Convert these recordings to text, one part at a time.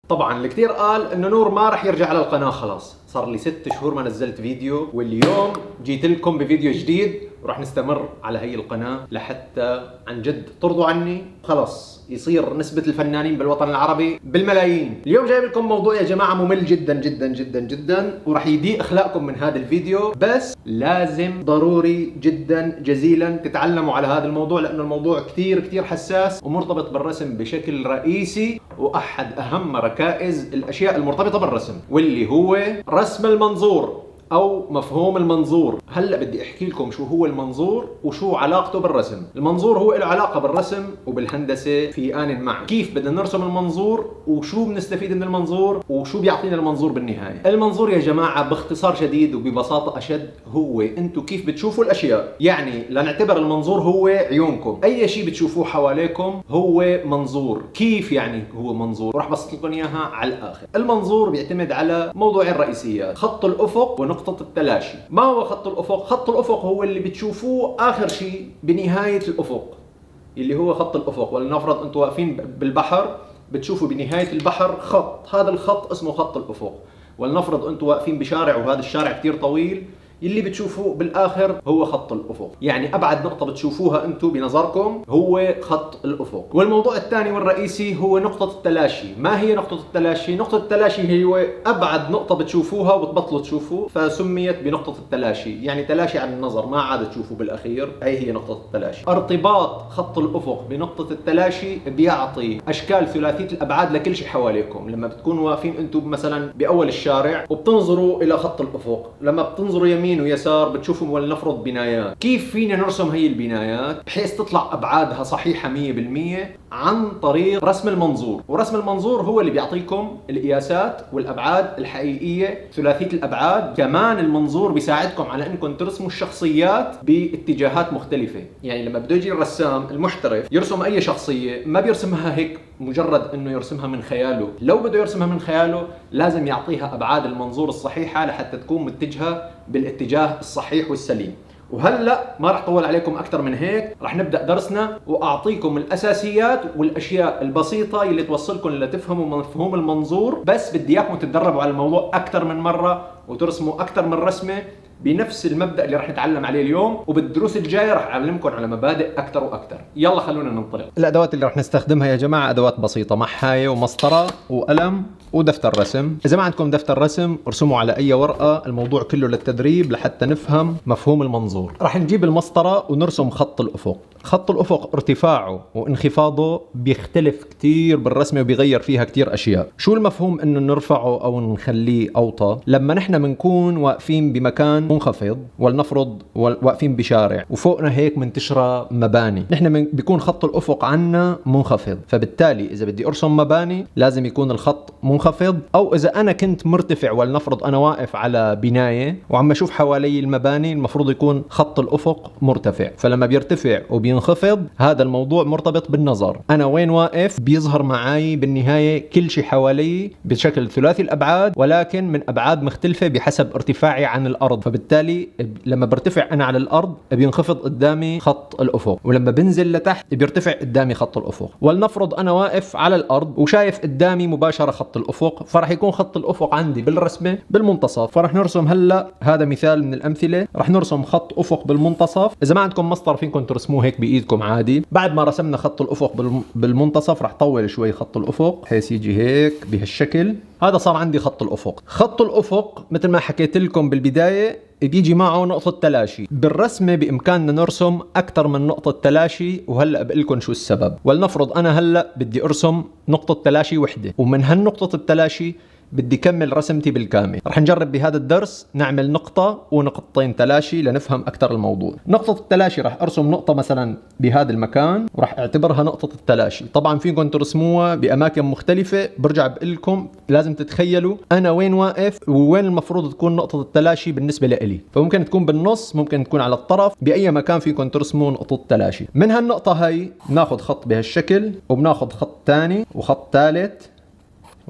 طبعا الكثير قال انه نور ما رح يرجع على القناة خلاص، صار لي 6 شهور ما نزلت فيديو، واليوم جيت لكم بفيديو جديد ورح نستمر على هي القناة لحتى عن جد ترضوا عني خلاص يصير نسبة الفنانين بالوطن العربي بالملايين. اليوم جايب لكم موضوع يا جماعة ممل جدا جدا جدا جدا، ورح يضيق اخلاقكم من هذا الفيديو، بس لازم ضروري جدا جزيلا تتعلموا على هذا الموضوع، لانه الموضوع كثير كثير حساس ومرتبط بالرسم بشكل رئيسي، واحد اهم ركائز الاشياء المرتبطة بالرسم واللي هو رسم المنظور او مفهوم المنظور. هلا بدي احكي لكم شو هو المنظور وشو علاقته بالرسم. المنظور هو له علاقه بالرسم وبالهندسه في آن معا، كيف بدنا نرسم المنظور وشو بنستفيد من المنظور وشو بيعطينا المنظور بالنهايه. المنظور يا جماعه باختصار شديد وببساطه اشد هو انتم كيف بتشوفوا الاشياء، يعني لنعتبر المنظور هو عيونكم، اي شيء بتشوفوه حواليكم هو منظور. كيف يعني هو منظور؟ راح بسط لكم اياها على الاخر. المنظور بيعتمد على موضوعين رئيسيات، خط الافق ونقطة التلاشي. ما هو خط الأفق؟ خط الأفق هو اللي بتشوفوه آخر شيء بنهاية الأفق، اللي هو خط الأفق. ولنفرض أنتم واقفين بالبحر بتشوفوا بنهاية البحر خط، هذا الخط اسمه خط الأفق. ولنفرض أنتم واقفين بشارع وهذا الشارع كتير طويل، اللي بتشوفوه بالاخر هو خط الافق، يعني ابعد نقطه بتشوفوها انتم بنظركم هو خط الافق. والموضوع الثاني والرئيسي هو نقطه التلاشي. ما هي نقطه التلاشي؟ نقطه التلاشي هو ابعد نقطه بتشوفوها وبتبطلوا تشوفوه، فسميت بنقطه التلاشي، يعني تلاشي عن النظر، ما عاد تشوفوا بالاخير. هي نقطه التلاشي. ارتباط خط الافق بنقطه التلاشي بيعطي اشكال ثلاثيه الابعاد لكل شيء حواليكم. لما بتكونوا واقفين انتم مثلا باول الشارع وبتنظروا الى خط الافق، لما بتنظروا يمين ويسار بتشوفوا ولنفرض بنايات. كيف فينا نرسم هي البنايات بحيث تطلع ابعادها صحيحه 100%؟ عن طريق رسم المنظور. ورسم المنظور هو اللي بيعطيكم القياسات والابعاد الحقيقيه ثلاثيه الابعاد. كمان المنظور بيساعدكم على انكم ترسموا الشخصيات باتجاهات مختلفه. يعني لما بده يجي الرسام المحترف يرسم اي شخصيه ما بيرسمها هيك مجرد انه يرسمها من خياله، لو بده يرسمها من خياله لازم يعطيها ابعاد المنظور الصحيحه لحتى تكون متجهه بالاتجاه الصحيح والسليم. وهلا ما راح اطول عليكم اكثر من هيك، راح نبدا درسنا واعطيكم الاساسيات والاشياء البسيطه اللي توصلكم لتفهموا مفهوم المنظور. بس بدي اياكم تتدربوا على الموضوع اكثر من مره وترسموا اكثر من رسمه بنفس المبدا اللي راح نتعلم عليه اليوم. وبالدروس الجايه راح اعلمكم على مبادئ اكثر واكثر. يلا خلونا ننطلق. الادوات اللي راح نستخدمها يا جماعه ادوات بسيطه، محايه ومسطره وقلم ودفتر رسم. اذا ما عندكم دفتر رسم ارسموا على اي ورقه، الموضوع كله للتدريب لحتى نفهم مفهوم المنظور. راح نجيب المسطره ونرسم خط الافق. خط الافق ارتفاعه وانخفاضه بيختلف كثير بالرسمه وبيغير فيها كثير اشياء. شو المفهوم انه نرفعه او نخليه اوطى؟ لما نحن بنكون واقفين بمكان منخفض، ولنفرض واقفين بشارع وفوقنا هيك منتشره مباني، نحن بيكون خط الافق عنا منخفض، فبالتالي اذا بدي ارسم مباني لازم يكون الخط منخفض. او اذا انا كنت مرتفع، ولنفرض انا واقف على بنايه وعم اشوف حوالي المباني، المفروض يكون خط الافق مرتفع. فلما بيرتفع وبينخفض هذا الموضوع مرتبط بالنظر، انا وين واقف بيظهر معي بالنهايه كل شيء حوالي بشكل ثلاثي الابعاد، ولكن من ابعاد مختلفه بحسب ارتفاعي عن الارض. فبالتالي لما برتفع انا على الارض بينخفض قدامي خط الافق، ولما بنزل لتحت بيرتفع قدامي خط الافق. ولنفرض انا واقف على الارض وشايف قدامي مباشره خط الافق، فراح يكون خط الافق عندي بالرسمه بالمنتصف. فراح نرسم هلا، هذا مثال من الامثله، راح نرسم خط افق بالمنتصف. اذا ما عندكم مسطر فيكم ترسموه هيك بايدكم عادي. بعد ما رسمنا خط الافق بالمنتصف راح طول شوي خط الافق بحيث يجي هيك بهالشكل. هذا صار عندي خط الافق. خط الافق مثل ما حكيت لكم بالبدايه بيجي معه نقطة تلاشي. بالرسمة بإمكاننا نرسم أكثر من نقطة تلاشي، وهلأ بقول لكم شو السبب. ولنفرض أنا هلأ بدي أرسم نقطة تلاشي وحدة، ومن هالنقطة التلاشي بدي كمل رسمتي بالكامل. رح نجرب بهذا الدرس نعمل نقطة ونقطتين تلاشي لنفهم أكثر الموضوع. نقطة التلاشي رح أرسم نقطة مثلا بهذا المكان ورح أعتبرها نقطة التلاشي. طبعا فيكم ترسموها بأماكن مختلفة، برجع بقول لكم لازم تتخيلوا أنا وين واقف ووين المفروض تكون نقطة التلاشي بالنسبة لإلي. فممكن تكون بالنص، ممكن تكون على الطرف، بأي مكان فيكم ترسموا نقطة تلاشي. من هالنقطة هاي بناخذ خط بهالشكل، وبناخذ خط ثاني وخط ثالث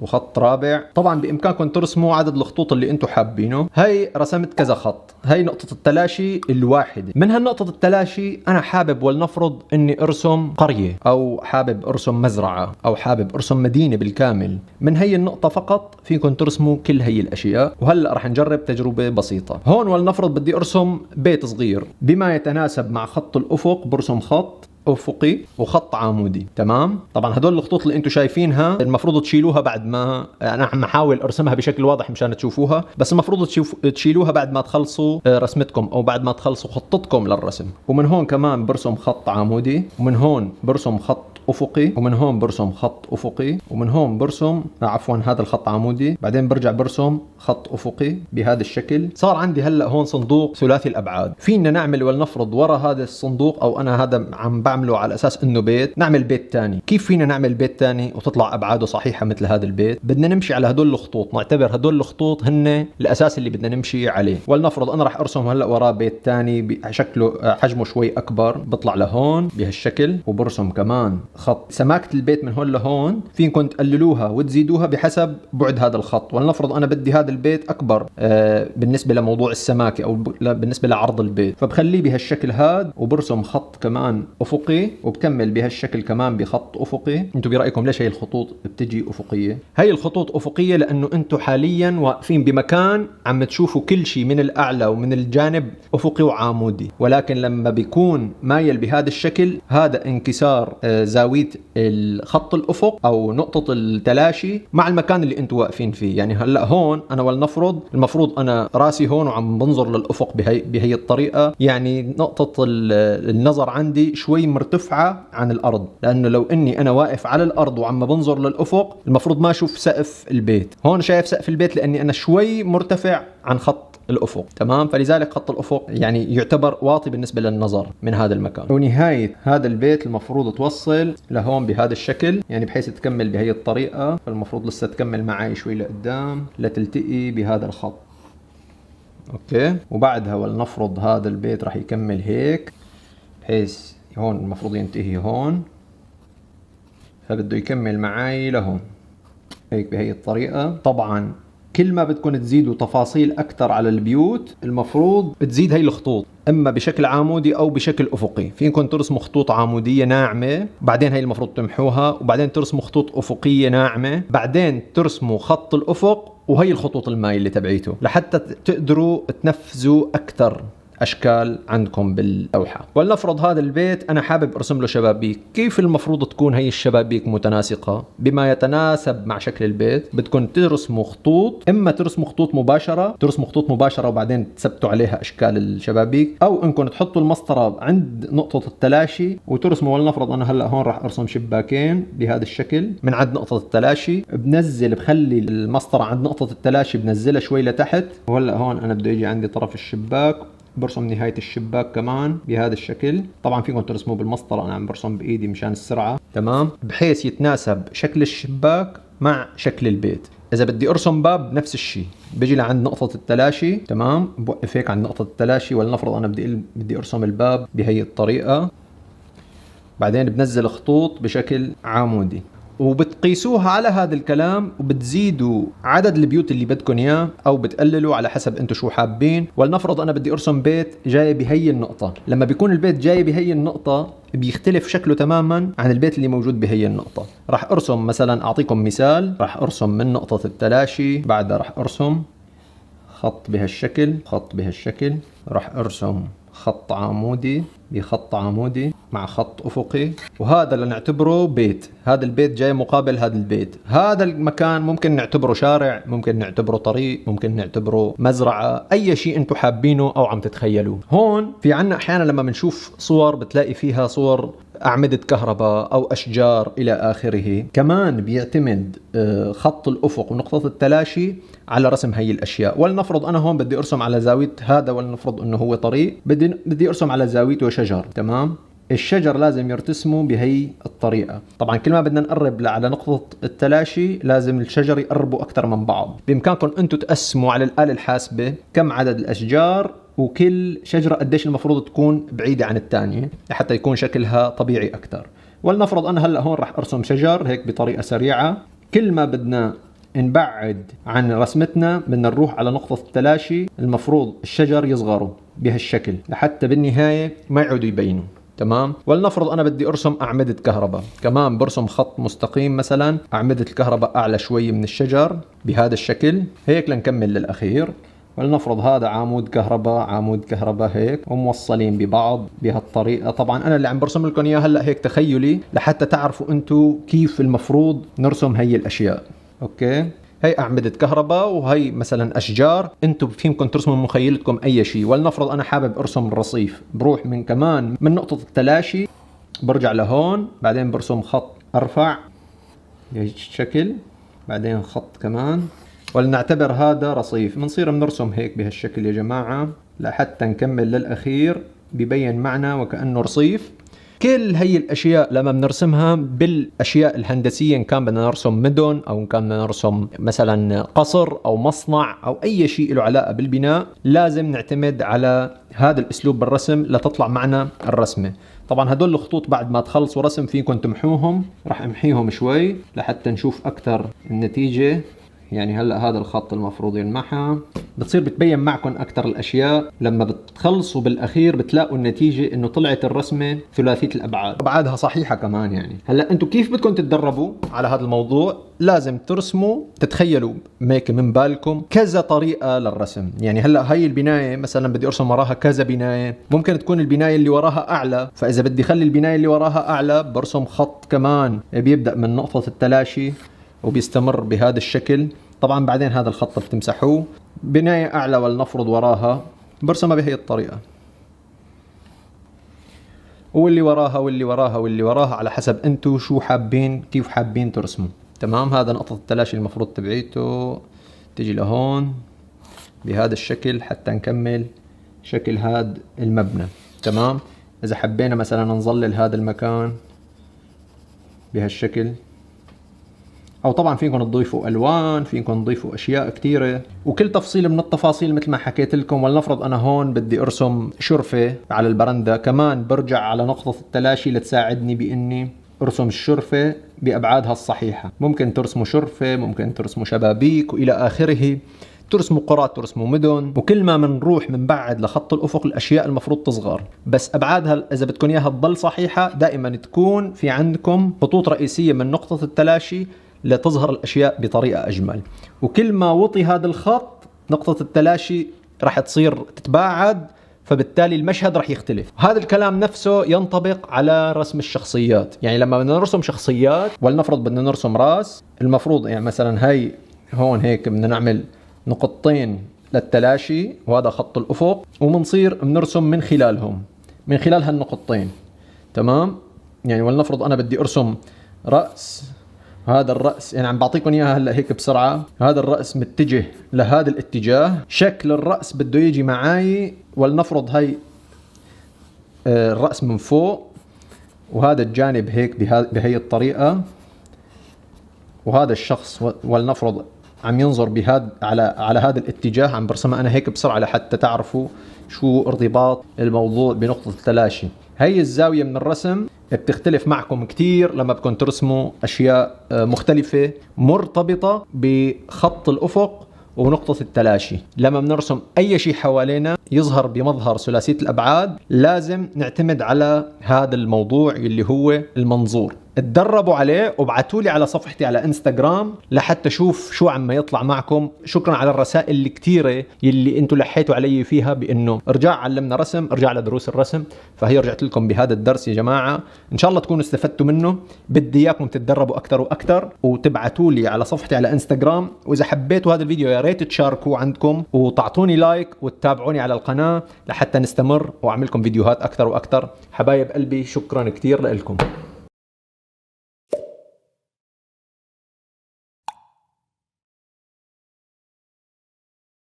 وخط رابع. طبعا بامكانكم ترسموا عدد الخطوط اللي انتم حابينه. هي رسمت كذا خط، هي نقطة التلاشي الواحدة. من هالنقطة التلاشي انا حابب ولنفرض اني ارسم قرية، او حابب ارسم مزرعة، او حابب ارسم مدينة بالكامل. من هي النقطة فقط فيكم ترسموا كل هي الاشياء. وهلا رح نجرب تجربة بسيطة. هون ولنفرض بدي ارسم بيت صغير، بما يتناسب مع خط الافق برسم خط افقي وخط عمودي. تمام. طبعا هدول الخطوط اللي انتم شايفينها المفروض تشيلوها بعد ما انا عم احاول ارسمها بشكل واضح مشان تشوفوها، بس المفروض تشيلوها بعد ما تخلصوا رسمتكم او بعد ما تخلصوا خطتكم للرسم. ومن هون كمان برسم خط عمودي، ومن هون برسم خط افقي، ومن هون برسم خط افقي، ومن هون برسم عفوا هذا الخط عمودي، بعدين برجع برسم خط افقي بهذا الشكل. صار عندي هلا هون صندوق ثلاثي الابعاد. فينا نعمل ولنفرض ورا هذا الصندوق، او انا هذا عم بعمله على اساس انه بيت، نعمل بيت ثاني. كيف فينا نعمل بيت ثاني وتطلع ابعاده صحيحه مثل هذا البيت؟ بدنا نمشي على هدول الخطوط، نعتبر هدول الخطوط هن الاساس اللي بدنا نمشي عليه. ولنفرض انا راح ارسم هلا وراه بيت ثاني شكله حجمه شوي اكبر، بطلع لهون بهالشكل، وبرسم كمان خط. سماكه البيت من هون لهون فينكم تقللوها وتزيدوها بحسب بعد هذا الخط. ولنفرض انا بدي هذا البيت اكبر بالنسبه لموضوع السماكه او بالنسبه لعرض البيت، فبخليه بهالشكل هذا، وبرسم خط كمان افقي، وبكمل بهالشكل كمان بخط افقي. انتم برايكم ليش هي الخطوط بتجي افقيه؟ هي الخطوط افقيه لانه انتم حاليا واقفين بمكان عم تشوفوا كل شيء من الاعلى ومن الجانب افقي وعمودي، ولكن لما بيكون مايل بهذا الشكل هذا انكسار زاويه الخط الافق او نقطه التلاشي مع المكان اللي انتم واقفين فيه. يعني هلا هون انا ولنفرض المفروض انا راسي هون وعم بنظر للافق بهي الطريقه، يعني نقطه النظر عندي شوي مرتفعه عن الارض، لانه لو اني انا واقف على الارض وعم بنظر للافق المفروض ما اشوف سقف البيت. هون شايف سقف البيت لاني انا شوي مرتفع عن خط الافق. تمام. فلذلك خط الافق يعني يعتبر واطي بالنسبه للنظر من هذا المكان. ونهايه هذا البيت المفروض توصل لهون بهذا الشكل، يعني بحيث تكمل بهي الطريقه. فالمفروض لسه تكمل معي شوي لقدام لتلتقي بهذا الخط. اوكي. وبعدها ولنفرض هذا البيت راح يكمل هيك، بحيث هون المفروض ينتهي هون، فبده يكمل معي لهون هيك بهي الطريقه. طبعا كل ما بدكم تزيدوا تفاصيل اكثر على البيوت المفروض تزيد هي الخطوط، اما بشكل عمودي او بشكل افقي. فيكم ترسموا خطوط عموديه ناعمه، بعدين هي المفروض تمحوها، وبعدين ترسموا خطوط افقيه ناعمه، بعدين ترسموا خط الافق وهي الخطوط المايله تبعيته، لحتى تقدروا تنفذوا اكثر اشكال عندكم باللوحه. ولنفرض هذا البيت انا حابب ارسم له شبابيك. كيف المفروض تكون هي الشبابيك متناسقه بما يتناسب مع شكل البيت؟ بدكم ترسموا خطوط، اما ترسموا خطوط مباشره، ترسموا خطوط مباشره وبعدين تثبتوا عليها اشكال الشبابيك، او انكم تحطوا المسطره عند نقطه التلاشي وترسموا. ولنفرض انا هلا هون راح ارسم شباكين بهذا الشكل من عند نقطه التلاشي، بخلي المسطره عند نقطه التلاشي بنزلها شوي لتحت. وهلا هون انا بده يجي عندي طرف الشباك، برسم نهاية الشباك كمان بهذا الشكل. طبعا فيكم ترسموه بالمسطرة، انا عم برسم بايدي مشان السرعة. تمام. بحيث يتناسب شكل الشباك مع شكل البيت. اذا بدي ارسم باب نفس الشيء، بيجي لعند نقطة التلاشي. تمام. بوقف هيك عند نقطة التلاشي. ولنفرض انا بدي ارسم الباب بهي الطريقة، بعدين بنزل خطوط بشكل عمودي، وبتقيسوها على هذا الكلام، وبتزيدوا عدد البيوت اللي بدكم اياه او بتقللوا على حسب انتم شو حابين. ولنفرض انا بدي ارسم بيت جاي بهي النقطة. لما بيكون البيت جاي بهي النقطة بيختلف شكله تماما عن البيت اللي موجود بهي النقطة. راح ارسم مثلا، اعطيكم مثال، راح ارسم من نقطة التلاشي، بعدها راح ارسم خط بهالشكل، خط بهالشكل، راح ارسم خط عمودي بخط عمودي مع خط افقي، وهذا اللي نعتبره بيت. هذا البيت جاي مقابل هذا البيت. هذا المكان ممكن نعتبره شارع، ممكن نعتبره طريق، ممكن نعتبره مزرعة، اي شيء انتم حابينه او عم تتخيلوه. هون في عنا احيانا لما بنشوف صور بتلاقي فيها صور أعمدة كهرباء أو أشجار إلى آخره. كمان بيعتمد خط الأفق ونقطة التلاشي على رسم هي الأشياء. ولنفرض أنا هون بدي أرسم على زاوية هذا، ولنفرض أنه هو طريق، بدي أرسم على زاويته شجر. تمام. الشجر لازم يرتسموا بهي الطريقة. طبعا كل ما بدنا نقرب على نقطة التلاشي لازم الشجر يقربوا أكثر من بعض. بإمكانكم أنتم تقسموا على الآلة الحاسبة كم عدد الأشجار وكل شجرة قديش المفروض تكون بعيدة عن الثانية لحتى يكون شكلها طبيعي أكثر. ولنفرض أنا هلأ هون رح أرسم شجر هيك بطريقة سريعة. كل ما بدنا نبعد عن رسمتنا، بدنا نروح على نقطة التلاشي. المفروض الشجر يصغروا بهالشكل لحتى بالنهاية ما يعودوا يبينوا. تمام. ولنفرض انا بدي ارسم اعمدة كهرباء، كمان برسم خط مستقيم مثلا، اعمدة الكهرباء اعلى شوي من الشجر بهذا الشكل هيك لنكمل للاخير. ولنفرض هذا عمود كهرباء، عمود كهرباء هيك وموصلين ببعض بهالطريقة. طبعا انا اللي عم برسم لكم اياه هلا هيك تخيلي لحتى تعرفوا انتم كيف المفروض نرسم هي الاشياء. اوكي، هي أعمدة كهرباء وهي مثلا أشجار، أنتم فيمكن ترسموا من مخيلتكم أي شيء. ولنفرض أنا حابب أرسم الرصيف، بروح من كمان من نقطة التلاشي برجع لهون، بعدين برسم خط أرفع بهيك الشكل، بعدين خط كمان، ولنعتبر هذا رصيف. بنصير بنرسم هيك بهالشكل يا جماعة لحتى نكمل للأخير ببين معنا وكأنه رصيف. كل هي الاشياء لما بنرسمها بالاشياء الهندسيه، ان كان بدنا نرسم مدن او ان كان بدنا نرسم مثلا قصر او مصنع او اي شيء له علاقه بالبناء، لازم نعتمد على هذا الاسلوب بالرسم لتطلع معنا الرسمه. طبعا هدول الخطوط بعد ما تخلصوا رسم فيكم تمحوهم، راح امحيهم شوي لحتى نشوف اكثر النتيجه. يعني هلا هذا الخط المفروض ينمحى، بتصير بتبين معكم اكثر الاشياء. لما بتخلصوا بالاخير بتلاقوا النتيجه انه طلعت الرسمه ثلاثيه الابعاد، ابعادها صحيحه كمان. يعني هلا انتم كيف بدكم تتدربوا على هذا الموضوع؟ لازم ترسموا، تتخيلوا هيك من بالكم كذا طريقه للرسم. يعني هلا هي البنايه مثلا بدي ارسم وراها كذا بنايه، ممكن تكون البنايه اللي وراها اعلى، فاذا بدي اخلي البنايه اللي وراها اعلى برسم خط كمان بيبدا من نقطه التلاشي وبيستمر بهذا الشكل. طبعا بعدين هذا الخط بتمسحوه، بناية أعلى ولنفرض وراها برسمها بهي الطريقة، واللي وراها واللي وراها واللي وراها على حسب انتو شو حابين، كيف حابين ترسموا. تمام. هذا نقطة التلاشي المفروض تبعيته تجي لهون بهذا الشكل حتى نكمل شكل هذا المبنى. تمام. إذا حبينا مثلا نظلل هذا المكان بهالشكل، او طبعا فيكم تضيفوا الوان، فيكم تضيفوا اشياء كثيره، وكل تفصيل من التفاصيل مثل ما حكيت لكم. ولنفرض انا هون بدي ارسم شرفه على البرندة، كمان برجع على نقطه التلاشي لتساعدني باني ارسم الشرفه بابعادها الصحيحه. ممكن ترسموا شرفه، ممكن ترسموا شبابيك والى اخره، ترسموا قرى، ترسموا مدن. وكل ما بنروح من بعد لخط الافق الاشياء المفروض تصغر، بس ابعادها اذا بدكم اياها تضل صحيحه دائما تكون في عندكم خطوط رئيسيه من نقطه التلاشي لتظهر الاشياء بطريقه اجمل. وكل ما وطي هذا الخط نقطه التلاشي راح تصير تتباعد، فبالتالي المشهد راح يختلف. هذا الكلام نفسه ينطبق على رسم الشخصيات. يعني لما بدنا نرسم شخصيات، ولنفرض بدنا نرسم راس، المفروض يعني مثلا هي هون هيك بدنا نعمل نقطتين للتلاشي وهذا خط الافق، وبنصير بنرسم من خلالهم، من خلال هالنقطتين. تمام. يعني ولنفرض انا بدي ارسم راس، هذا الرأس يعني عم بعطيكم اياها هلا هيك بسرعة، هذا الرأس متجه لهذا الاتجاه، شكل الرأس بده يجي معاي. ولنفرض هي الرأس من فوق، وهذا الجانب هيك بهي الطريقة، وهذا الشخص ولنفرض عم ينظر بهذا على هذا الاتجاه. عم برسمها انا هيك بسرعة لحتى تعرفوا شو ارتباط الموضوع بنقطة التلاشي. هي الزاوية من الرسم بتختلف معكم كتير لما بدكم ترسموا أشياء مختلفة مرتبطة بخط الأفق ونقطة التلاشي. لما بنرسم أي شيء حوالينا يظهر بمظهر ثلاثية الأبعاد، لازم نعتمد على هذا الموضوع اللي هو المنظور. اتدربوا عليه وابعتوا لي على صفحتي على انستغرام لحتى اشوف شو عم يطلع معكم. شكرا على الرسائل الكثيره اللي انتم لحيتوا علي فيها بانه ارجع علمنا رسم، ارجع لدروس الرسم. فهي رجعت لكم بهذا الدرس يا جماعه، ان شاء الله تكونوا استفدتوا منه. بدي اياكم تتدربوا اكثر واكثر، وتبعتوا لي على صفحتي على انستغرام. واذا حبيتوا هذا الفيديو يا ريت تشاركوه عندكم وتعطوني لايك وتتابعوني على القناه لحتى نستمر واعمل لكم فيديوهات اكثر واكثر. حبايب قلبي شكرا كثير لكم.